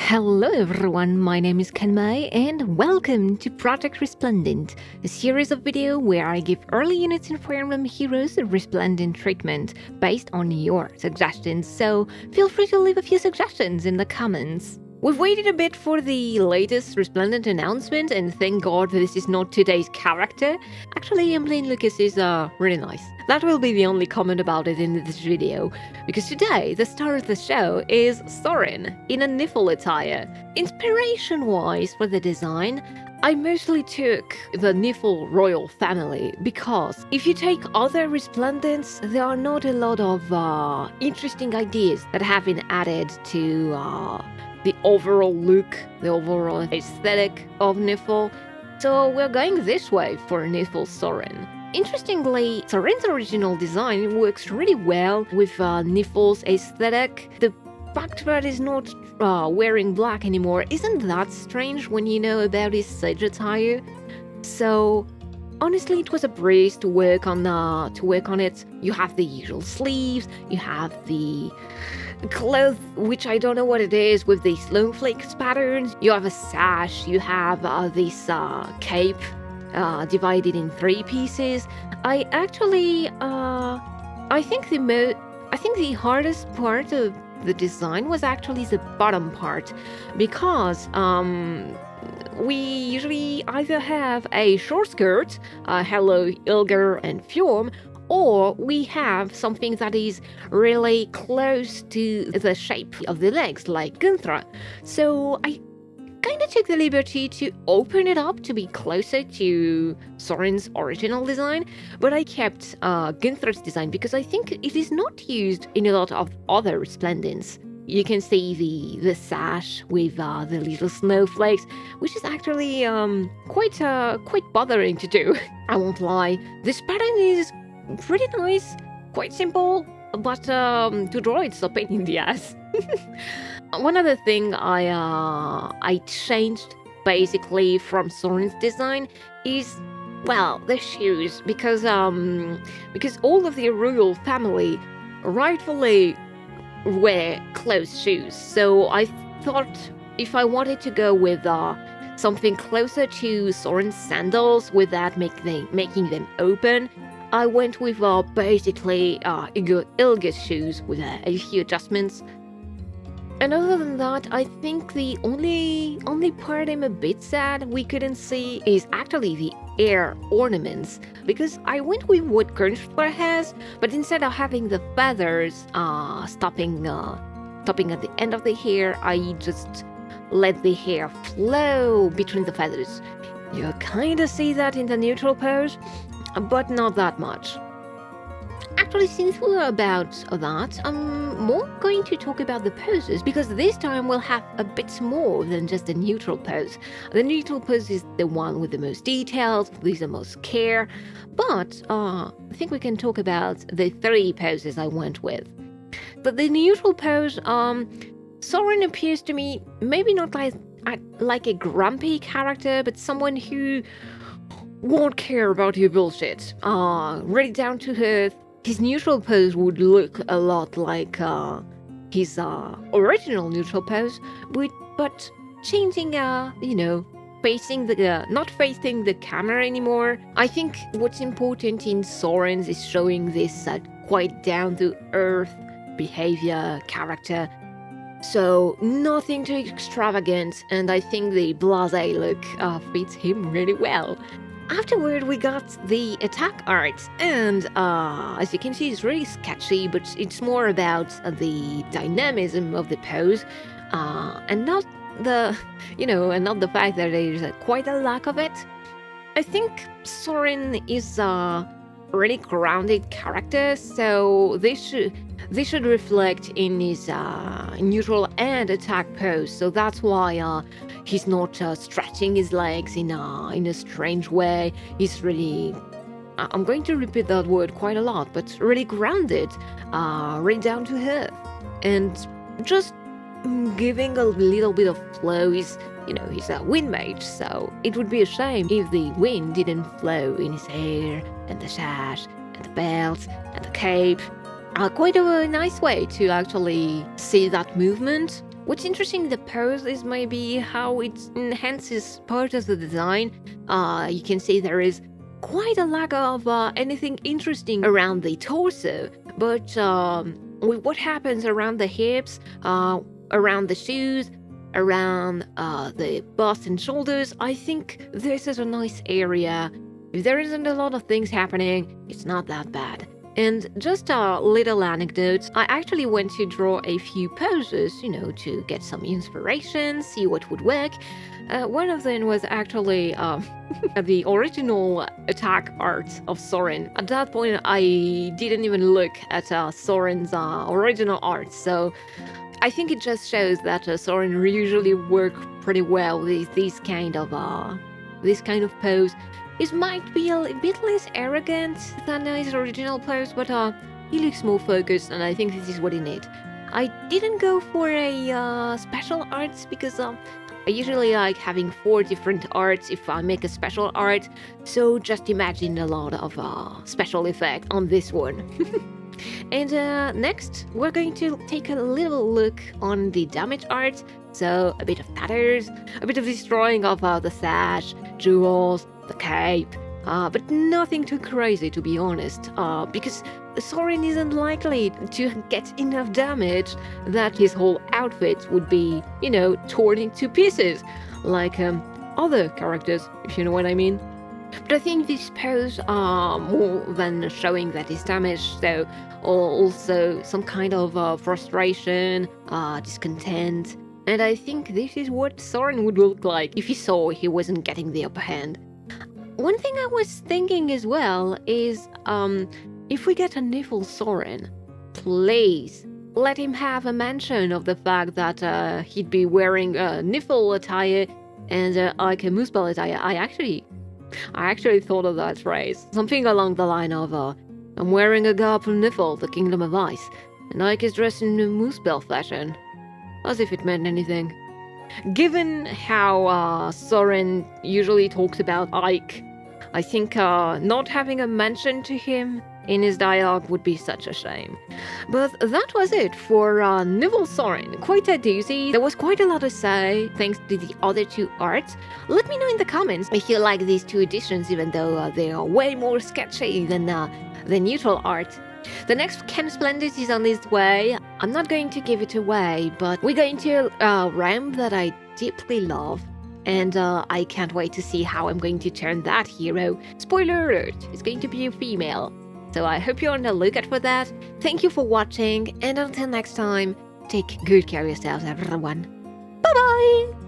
Hello everyone, my name is Kenmei and welcome to Project Resplendent, a series of videos where I give early units in Fire Emblem Heroes a Resplendent treatment based on your suggestions, so feel free to leave a few suggestions in the comments. We've waited a bit for the latest Resplendent announcement, and thank God this is not today's character. Actually, Emblem Lucas is really nice. That will be the only comment about it in this video, because today the star of the show is Soren in a Nifl attire. Inspiration-wise for the design, I mostly took the Nifl royal family, because if you take other Resplendents, there are not a lot of interesting ideas that have been added to the overall look, the overall aesthetic of Nifl. So we're going this way for Nifl Soren. Interestingly, Soren's original design works really well with Nifl's aesthetic. The fact that he's not wearing black anymore isn't that strange when you know about his sage attire. So honestly, it was a breeze to work on it. You have the usual sleeves, you have the cloth, which I don't know what it is, with these snowflakes patterns. You have a sash, you have this cape divided in 3 pieces. I think the hardest part of the design was actually the bottom part, because we usually either have a short skirt, hello Ilger and Fjorm, or we have something that is really close to the shape of the legs, like Gunthra. So I kind of took the liberty to open it up to be closer to Soren's original design, but I kept Gunthra's design because I think it is not used in a lot of other Resplendents. You can see the sash with the little snowflakes, which is actually quite bothering to do. I won't lie. This pattern is pretty nice, quite simple, but to draw it's a pain in the ass. One other thing I changed basically from Soren's design is, well, the shoes, because all of the royal family rightfully wear closed shoes. So I thought if I wanted to go with something closer to Soren's sandals without making them open, I went with basically Ilga's shoes with a few adjustments. And other than that, I think the only part I'm a bit sad we couldn't see is actually the ear ornaments, because I went with what Gunthra has, but instead of having the feathers stopping at the end of the hair, I just let the hair flow between the feathers. You kind of see that in the neutral pose, but not that much. Actually, since we're about that, I'm more going to talk about the poses, because this time we'll have a bit more than just a neutral pose. The neutral pose is the one with the most details, with the most care, but I think we can talk about the 3 poses I went with. But the neutral pose, Soren appears to me maybe not like a grumpy character, but someone who won't care about your bullshit. Really down to earth. His neutral pose would look a lot like his original neutral pose, but changing, facing not facing the camera anymore. I think what's important in Soren's is showing this quite down-to-earth behavior, character. So nothing too extravagant, and I think the blasé look fits him really well. Afterward, we got the attack art, and as you can see, it's really sketchy, but it's more about the dynamism of the pose, and not the fact that there's quite a lack of it. I think Soren is a really grounded character, so this should reflect in his neutral and attack pose. So that's why he's not stretching his legs in a strange way. He's really, I'm going to repeat that word quite a lot, but really grounded, really down to earth, and just giving a little bit of flow. He's a wind mage, so it would be a shame if the wind didn't flow in his hair and the sash and the belt and the cape. Quite a nice way to actually see that movement. What's interesting in the pose is maybe how it enhances part of the design. You can see there is quite a lack of anything interesting around the torso, but with what happens around the hips, around the shoes, around the bust and shoulders, I think this is a nice area. If there isn't a lot of things happening, it's not that bad. And just a little anecdote, I actually went to draw a few poses, to get some inspiration, see what would work. One of them was actually the original attack art of Soren. At that point, I didn't even look at Soren's original art, so I think it just shows that Soren usually work pretty well with this kind of pose. It might be a bit less arrogant than his original pose, but he looks more focused, and I think this is what he needs. I didn't go for a special arts because I usually like having 4 different arts if I make a special art, so just imagine a lot of special effect on this one. And next, we're going to take a little look on the damage art, so a bit of tatters, a bit of destroying of the sash, jewels, the cape, but nothing too crazy, to be honest, because Soren isn't likely to get enough damage that his whole outfit would be, torn into pieces, like other characters, if you know what I mean. But I think this pose are more than showing that he's damaged, so also some kind of frustration, discontent, and I think this is what Soren would look like if he saw he wasn't getting the upper hand. One thing I was thinking as well is, if we get a Nifl Soren, please let him have a mention of the fact that he'd be wearing a Nifl attire and like a Muspel attire. I actually thought of that phrase. Something along the line of, I'm wearing a garb from Nifl, the Kingdom of Ice, and Ike is dressed in a Muspel fashion. As if it meant anything. Given how Soren usually talks about Ike, I think not having a mention to him in his dialogue would be such a shame. But that was it for Nifl Soren. Quite a doozy. There was quite a lot to say thanks to the other 2 arts. Let me know in the comments if you like these 2 editions, even though they are way more sketchy than the neutral art. The next Resplendent is on its way. I'm not going to give it away, but we're going to a realm that I deeply love, and I can't wait to see how I'm going to turn that hero. Spoiler alert, it's going to be a female. So I hope you're on the lookout for that. Thank you for watching, and until next time, take good care of yourselves, everyone. Bye-bye!